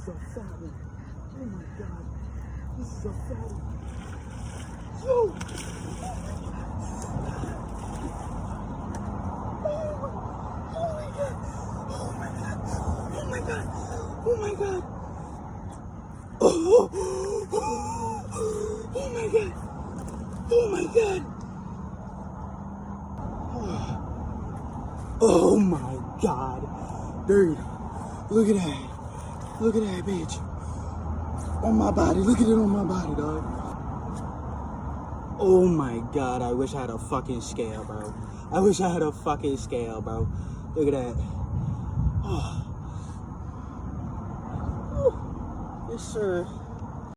is a fatty. Oh my god. This is a fatty. Yo! Oh my god. Oh my god. Oh my god. Oh, oh my god. Oh my god. Oh my god. Dude, look at that. Look at that bitch. On my body. Look at it on my body, dog. Oh my god, I wish I had a fucking scale, bro. I wish I had a fucking scale, bro. Look at that. Oh. Yes, sir.